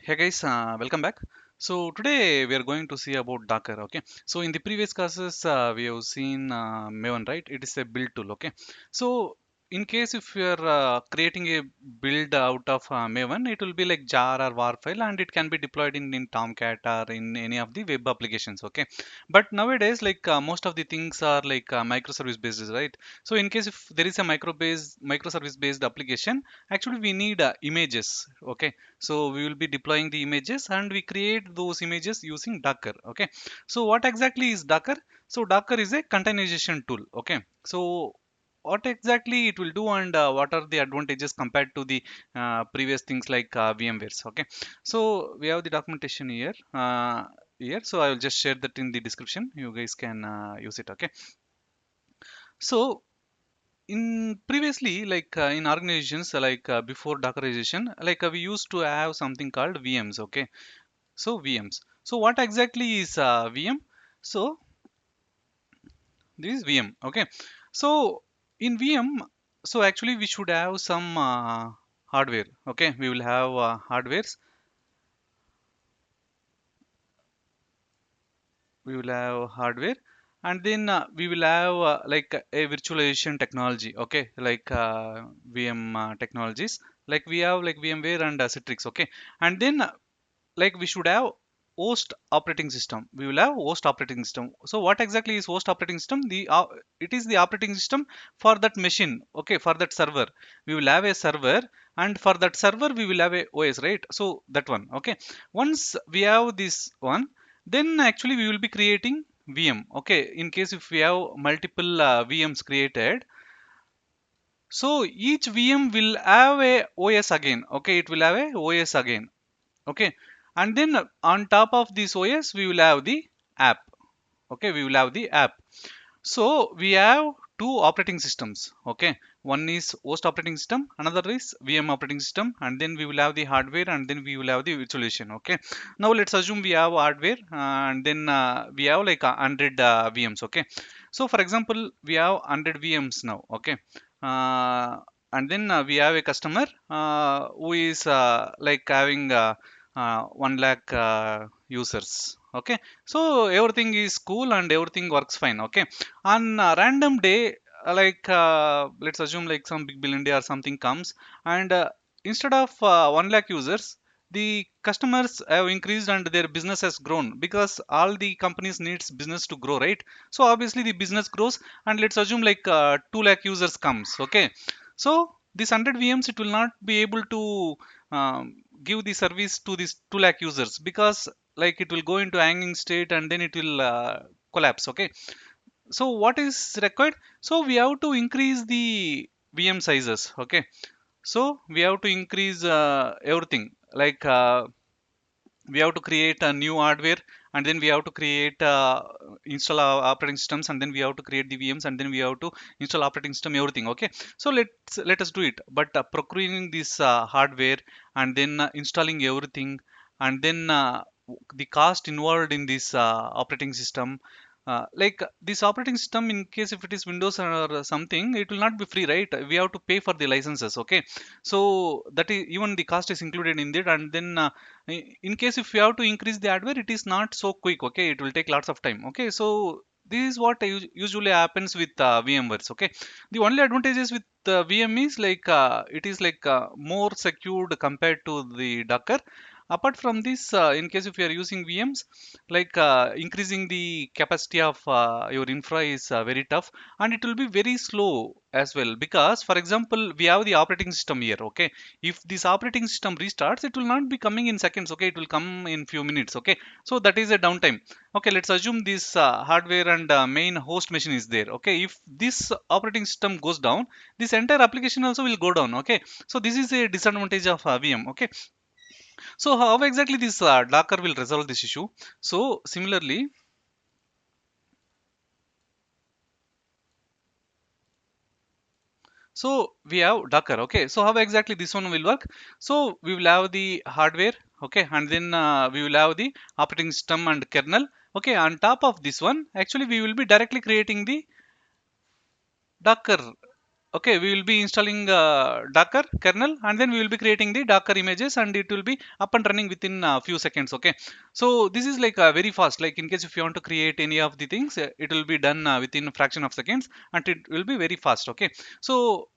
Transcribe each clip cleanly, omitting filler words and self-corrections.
Hey guys, welcome back. So today we are going to see about Docker. Okay. So in the previous classes we have seen Maven, right? It is a build tool. Okay. So in case if you are creating a build out of Maven, it will be like jar or war file, and it can be deployed in Tomcat or in any of the web applications. Okay. But nowadays, like most of the things are like microservice based, right? So in case if there is a microservice based application, actually we need images. Okay, so we will be deploying the images and we create those images using Docker. Okay, so what exactly is Docker? So Docker is a containerization tool. Okay, so what exactly it will do, and what are the advantages compared to the previous things like VMwares? Okay, so we have the documentation here, so I will just share that in the description. You guys can use it. Okay, so in previously, like in organizations before Dockerization, we used to have something called VMs. Okay, so VMs. So what exactly is VM? So this is VM. Okay, so in VM, so actually we should have some hardware. Okay, we will have hardwares. We will have hardware, and then we will have a virtualization technology. Okay, like VM technologies. Like we have like VMware and Citrix. Okay, and then like we should have host operating system. We will have host operating system. So what exactly is host operating system? It is the operating system for that machine. Okay, for that server we will have a server, and for that server we will have a OS, right? So that one. Okay, once we have this one, then actually we will be creating VM. Okay, in case if we have multiple VMs created, so each VM will have a OS again. Okay, it will have a OS again. Okay, and then on top of this OS we will have the app. Okay, we will have the app. So we have two operating systems. Okay, one is host operating system, another is VM operating system, and then we will have the hardware, and then we will have the virtualization. Okay, now let's assume we have hardware, and then we have like 100 VMs. Okay, so for example we have 100 VMs now. Okay, uh, and then we have a customer who is like having 1 lakh users. Okay, so everything is cool and everything works fine. Okay, on a random day, let's assume like some big billion day or something comes, and instead of 1 lakh users, the customers have increased and their business has grown, because all the companies needs business to grow, right? So obviously the business grows, and let's assume like 2 lakh users comes. Okay, so this 100 VMs, it will not be able to give the service to these 2 lakh users, because like it will go into hanging state and then it will collapse. Okay, so what is required? So we have to increase the VM sizes. Okay, so we have to increase everything, we have to create a new hardware, and then we have to create install our operating systems, and then we have to create the VMs, and then we have to install operating system, everything. Okay, so let us do it. But procuring this hardware, and then installing everything, and then the cost involved in this operating system, like this operating system, in case if it is Windows or something, it will not be free, right? We have to pay for the licenses. Okay, so that is even the cost is included in it. And then in case if you have to increase the hardware, it is not so quick. Okay, it will take lots of time. Okay, so this is what usually happens with VMwares. Okay, the only advantages with VM is like it is like more secured compared to the Docker. Apart from this, in case if you are using VMs, like increasing the capacity of your infra is very tough, and it will be very slow as well, because for example we have the operating system here. Okay, if this operating system restarts, it will not be coming in seconds. Okay, it will come in few minutes. Okay, so that is a downtime. Okay, let's assume this hardware and main host machine is there. Okay, if this operating system goes down, this entire application also will go down. Okay, so this is a disadvantage of VM. Okay, so how exactly this Docker will resolve this issue? So similarly, so we have Docker. Okay, so how exactly this one will work? So we will have the hardware. Okay, and then we will have the operating system and kernel. Okay, on top of this one, actually we will be directly creating the Docker. okay, we will be installing docker kernel, and then we will be creating the docker images, and it will be up and running within a few seconds. Okay, so this is like very fast. Like in case if you want to create any of the things, it will be done within a fraction of seconds, and it will be very fast. Okay, so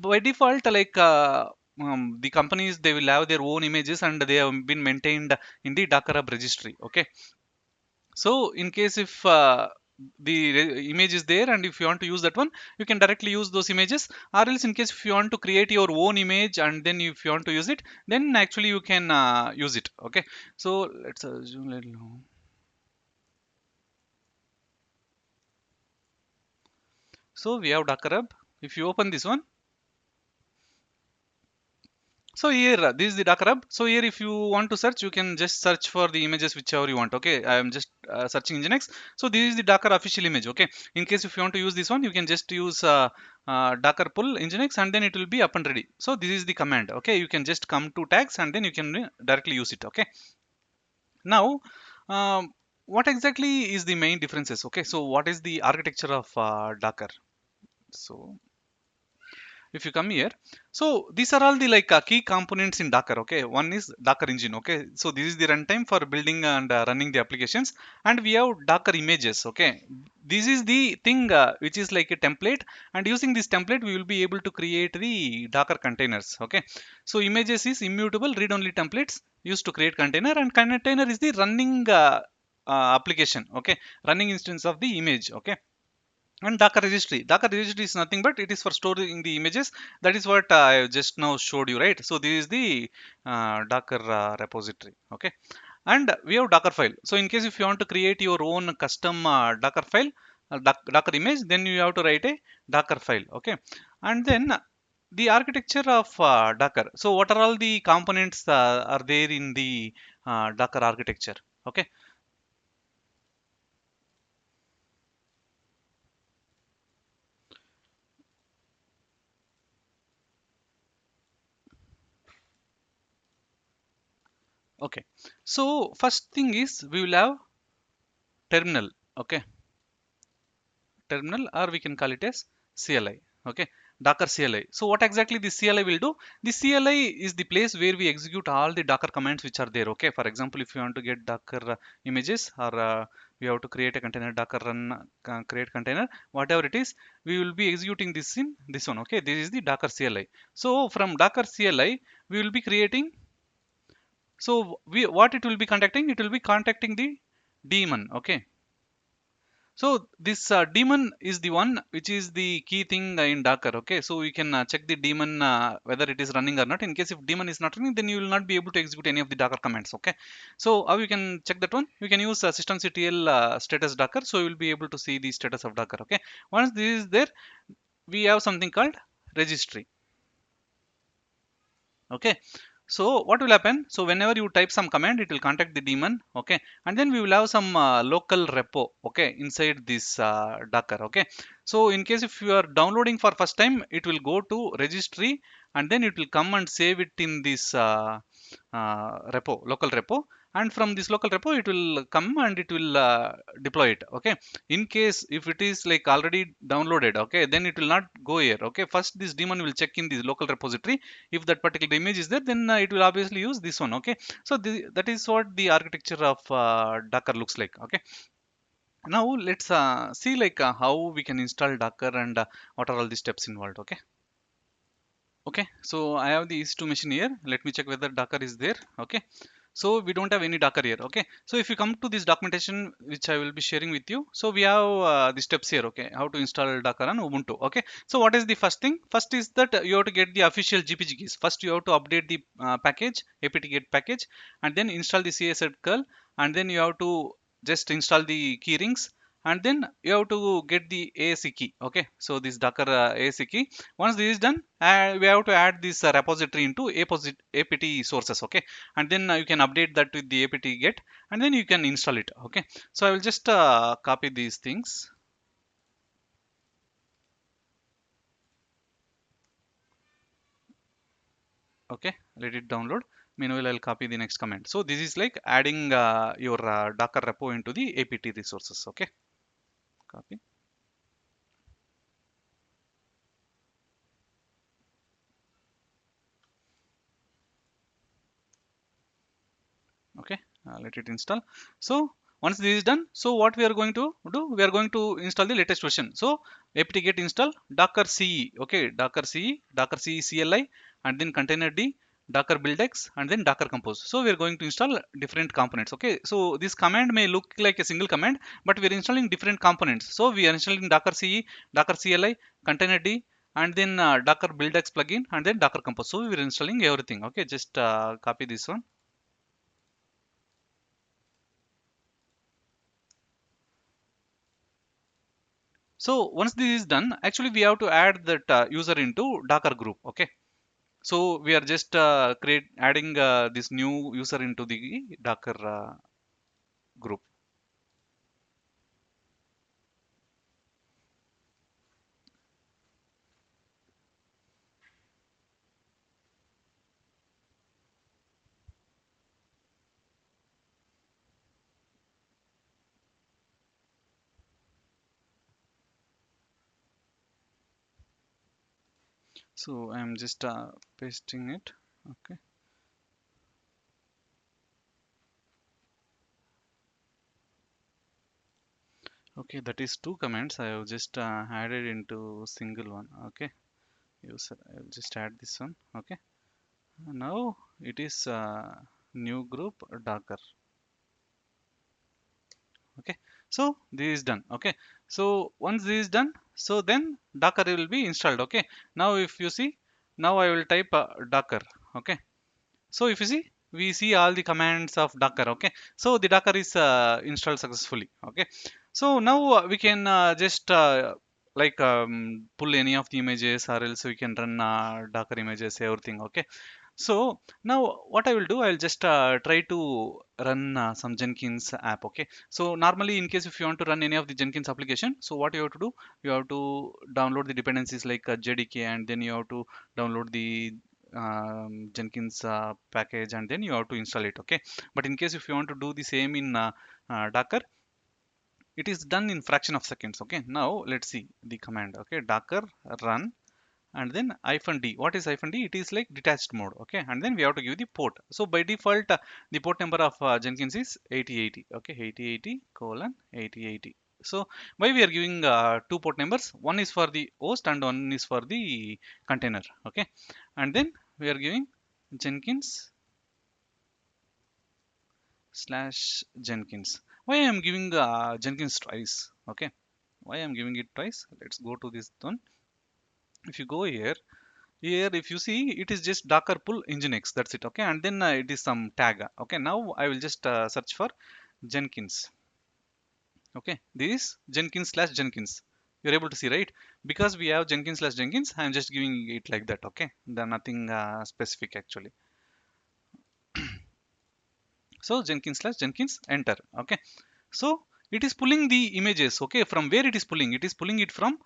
by default, like the companies, they will have their own images, and they have been maintained in the docker hub registry. Okay, so in case if image is there, and if you want to use that one, you can directly use those images. Or else in case if you want to create your own image, and then if you want to use it, then actually you can use it. Okay, so let's assume so we have docker hub. If you open this one, so here, this is the Docker Hub. So here, if you want to search, you can just search for the images whichever you want. Okay, I am just searching Nginx. So this is the Docker official image. Okay, in case if you want to use this one, you can just use Docker pull Nginx, and then it will be up and ready. So this is the command. Okay, you can just come to tags, and then you can directly use it. Okay, now what exactly is the main differences? Okay, so what is the architecture of Docker? So if you come here, so these are all the like key components in docker. Okay, one is docker engine. Okay, so this is the runtime for building and running the applications. And we have docker images. Okay, this is the thing which is like a template, and using this template we will be able to create the docker containers. Okay, so images is immutable read only templates used to create container, and container is the running application. Okay, running instance of the image. Okay, and docker registry is nothing but it is for storing the images. That is what I just now showed you, right? So this is the docker repository. Okay, and we have docker file. So in case if you want to create your own custom docker file, docker image, then you have to write a docker file. Okay, and then the architecture of docker. So what are all the components are there in the docker architecture? Okay, okay, so first thing is we will have terminal. Okay, terminal, or we can call it as CLI. Okay, Docker CLI. So what exactly the CLI will do? The CLI is the place where we execute all the Docker commands which are there. Okay, for example, if you want to get Docker images, or we have to create a container, Docker run create container, whatever it is, we will be executing this in this one. Okay, this is the Docker CLI. So from Docker CLI we will be creating, so we what it will be contacting, it will be contacting the daemon. Okay, so this daemon is the one which is the key thing in Docker. Okay, so you can check the daemon whether it is running or not. In case if daemon is not running, then you will not be able to execute any of the Docker commands. Okay, so how you can check that one? You can use systemctl status Docker, so you will be able to see the status of Docker. Okay, once this is there, we have something called registry. Okay, so what will happen? So whenever you type some command, it will contact the daemon. Okay, and then we will have some local repo. Okay, inside this docker. Okay, so in case if you are downloading for first time, it will go to registry, and then it will come and save it in this repo, local repo. And from this local repo it will come and it will deploy it. Okay, in case if it is like already downloaded, okay, then it will not go here. Okay, first this daemon will check in the local repository. If that particular image is there, then it will obviously use this one. Okay, so that is what the architecture of docker looks like. Okay, now let's see like how we can install docker, and what are all the steps involved. Okay, okay, so I have the EC2 machine here. Let me check whether docker is there. Okay, so we don't have any docker here. Okay, so if you come to this documentation which I will be sharing with you, so we have the steps here. Okay, how to install docker on Ubuntu. Okay, so what is the first thing? First is that you have to get the official GPG keys. First you have to update the package, apt-get package, and then install the CSS curl, and then you have to just install the key rings, and then you have to get the ASC key. Okay, so this docker ASC key. Once this is done, we have to add this repository into apt sources. Okay, and then you can update that with the apt get, and then you can install it. Okay, so I will just copy these things. Okay, let it download. Meanwhile, I'll copy the next command. So this is like adding your docker repo into the apt resources. Okay, copy. Okay, let it install. So once this is done, so what we are going to do, we are going to install the latest version. So apt get install docker ce. Okay, docker ce, docker ce cli, and then container d, docker buildx, and then docker compose. So we are going to install different components. Okay, so this command may look like a single command, but we are installing different components. So we are installing docker ce, docker cli, container d, and then docker buildx plugin, and then docker compose. So we are installing everything. Okay, just copy this one. So once this is done, actually we have to add that user into Docker group. Okay. So we are just adding this new user into the Docker group. So I'm just pasting it. Okay. Okay, that is two commands. I have just added into single one. Okay. User, I'll just add this one. Okay. Now it is new group Docker. Okay, so this is done. Okay, so once this is done, so then docker will be installed. Okay, now if you see, now I will type docker. Okay, so if you see, we see all the commands of docker. Okay, so the docker is installed successfully. Okay, so now we can just pull any of the images, or else we can run docker images, everything. Okay, so now what I will do, I'll just try to run some Jenkins app. Okay. So normally, in case if you want to run any of the Jenkins application, so what you have to do, you have to download the dependencies like JDK, and then you have to download the Jenkins package, and then you have to install it. Okay. But in case if you want to do the same in Docker, it is done in fraction of seconds. Okay. Now let's see the command. Okay. Docker run, and then hyphen d. What is hyphen d? It is like detached mode. Okay, and then we have to give the port. So by default the port number of Jenkins is 8080. Okay, 8080 colon 8080. So why we are giving two port numbers, one is for the host and one is for the container. Okay, and then we are giving Jenkins slash Jenkins. Why I am giving Jenkins twice? Okay, why I am giving it twice? Let's go to this one. If you go here, if you see, it is just docker pull nginx, that's it. Okay, and then it is some tag. Okay, now I will just search for Jenkins. Okay, this is Jenkins slash Jenkins. You're able to see, right? Because we have Jenkins slash Jenkins, I'm just giving it like that. Okay, then nothing specific actually. So Jenkins slash Jenkins, enter. Okay, so it is pulling the images. Okay, from where it is pulling? It is pulling it from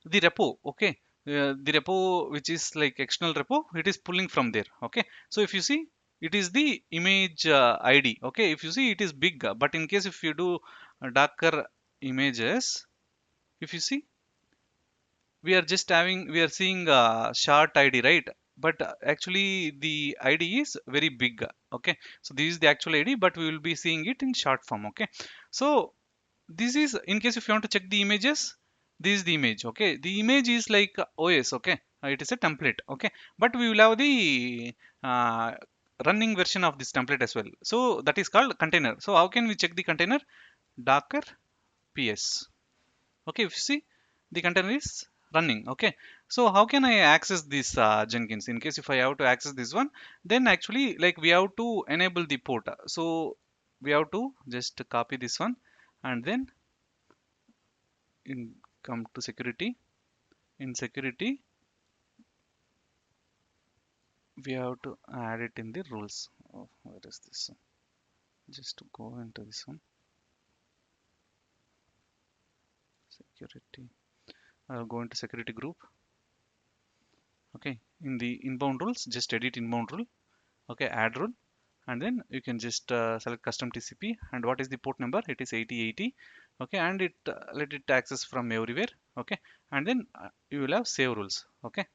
the repo. Okay, the repo which is like external repo, it is pulling from there. Okay, so if you see, it is the image id. Okay, if you see, it is big, but in case if you do docker images, if you see, we are seeing short id, right? But actually the id is very big. Okay, so this is the actual id, but we will be seeing it in short form. Okay, so this is in case if you want to check the images, this is the image. Okay, the image is like os. Okay, it is a template. Okay, but we will have the uh, running version of this template as well, so that is called container. So how can we check the container? Docker ps. Okay, if you see, the container is running. Okay, so how can I access this Jenkins? In case if I have to access this one, then actually like we have to enable the port. So we have to just copy this one, and then in come to security. In security, we have to add it in the rules. Oh, where is this one? Just to go into this one. Security. I'll go into security group. Okay, in the inbound rules, just edit inbound rule. Okay, add rule, and then you can just select custom TCP, and what is the port number? It is 8080. Okay, and it let it access from everywhere. Okay, and then you will have save rules. Okay,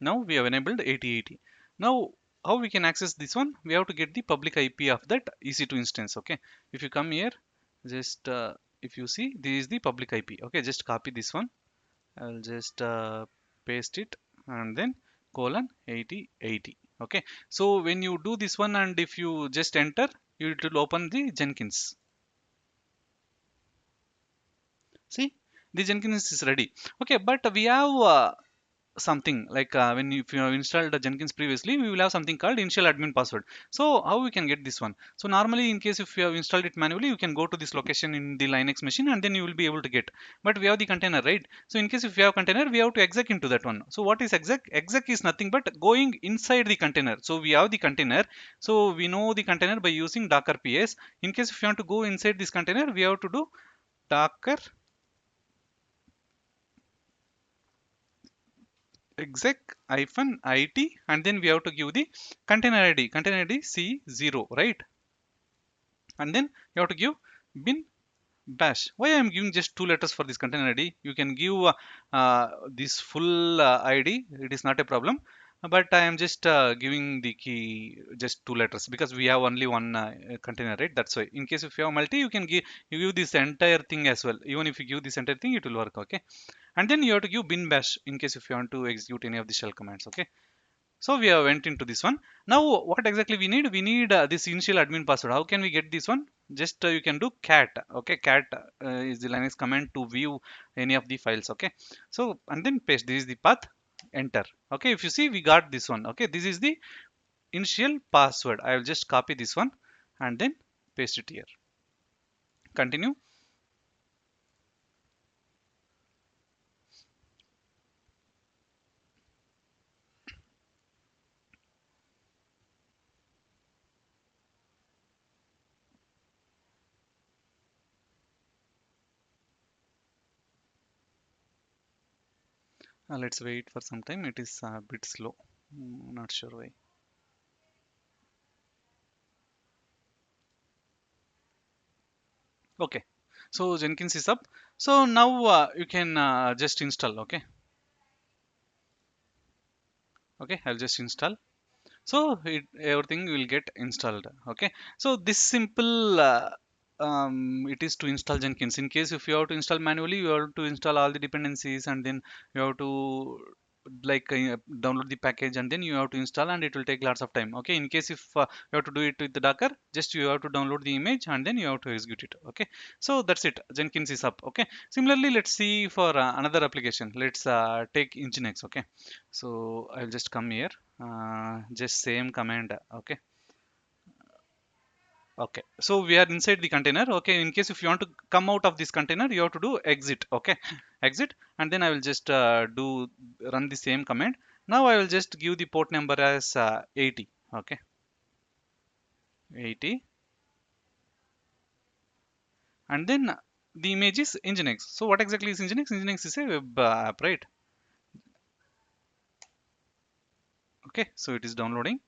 now we have enabled 8080. Now how we can access this one? We have to get the public IP of that EC2 instance. Okay, if you come here, just if you see, this is the public IP. Okay, just copy this one. I'll just paste it and then colon 8080. Okay, so when you do this one and if you just enter, it will open the Jenkins. See, the Jenkins is ready. Okay, but we have something like when if you have installed the Jenkins previously, we will have something called initial admin password. So how we can get this one? So normally, in case if you have installed it manually, you can go to this location in the Linux machine and then you will be able to get. But we have the container, right? So in case if you have container, we have to exec into that one. So what is exec? Exec is nothing but going inside the container. So we have the container. So we know the container by using Docker PS. In case if you want to go inside this container, we have to do Docker exec hyphen it, and then we have to give the container id c0, right? And then you have to give bin bash. Why I am giving just two letters for this container id? You can give this full id, it is not a problem, but I am just giving the key just two letters because we have only one container, right? That's why. In case if you have multi, you can give, you give this entire thing as well. Even if you give this entire thing, it will work. Okay, and then you have to give bin bash in case if you want to execute any of the shell commands. Okay, so we have went into this one. Now what exactly we need? We need this initial admin password. How can we get this one? Just you can do cat. Okay, cat is the Linux command to view any of the files. Okay, so and then paste. This is the path. Enter. Okay, if you see, we got this one. Okay, this is the initial password. I will just copy this one and then paste it here. Continue. Let's wait for some time. It is a bit slow. Not sure why. Okay, so Jenkins is up. So now you can just install. Okay, okay, I'll just install. So everything will get installed. Okay, so this simple it is to install Jenkins. In case if you have to install manually, you have to install all the dependencies and then you have to like download the package and then you have to install and it will take lots of time. Okay, in case if you have to do it with the Docker, just you have to download the image and then you have to execute it. Okay, so that's it. Jenkins is up. Okay, similarly, let's see for another application. Let's take Nginx. Okay, so I'll just come here, just same command. Okay, okay, so we are inside the container. Okay, in case if you want to come out of this container, you have to do exit. Okay, exit, and then I will just do run the same command. Now I will just give the port number as 80. Okay, 80, and then the image is Nginx. So what exactly is Nginx? Nginx is a web app, right? Okay, so it is downloading.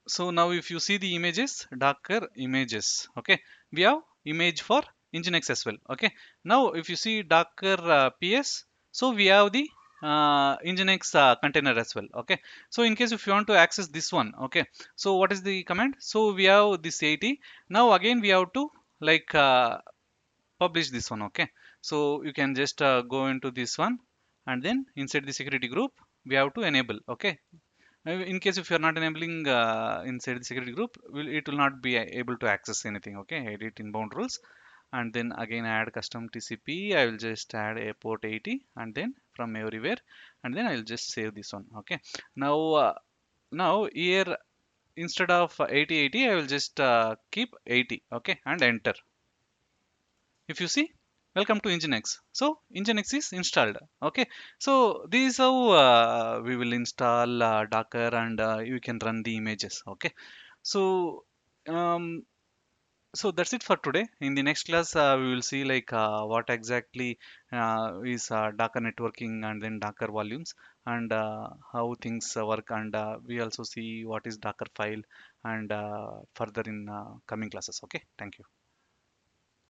So now if you see the images, Docker images. Okay, we have image for Nginx as well. Okay, now if you see Docker PS, so we have the Nginx container as well. Okay, so in case if you want to access this one, okay, so what is the command? So we have this 80. Now again we have to like publish this one. Okay, so you can just go into this one and then inside the security group we have to enable. Okay, in case if you're not enabling inside the security group, it will not be able to access anything. Okay, edit inbound rules and then again add custom TCP. I will just add a port 80 and then from everywhere and then I'll just save this one. Okay, now now here instead of 8080 I will just keep 80. Okay, and enter. If you see, welcome to Nginx. So Nginx is installed. Okay, so this is how we will install Docker and you can run the images. Okay, so um, so that's it for today. In the next class we will see like what exactly is Docker networking and then Docker volumes and how things work, and we also see what is Docker file and further in coming classes. Okay, thank you.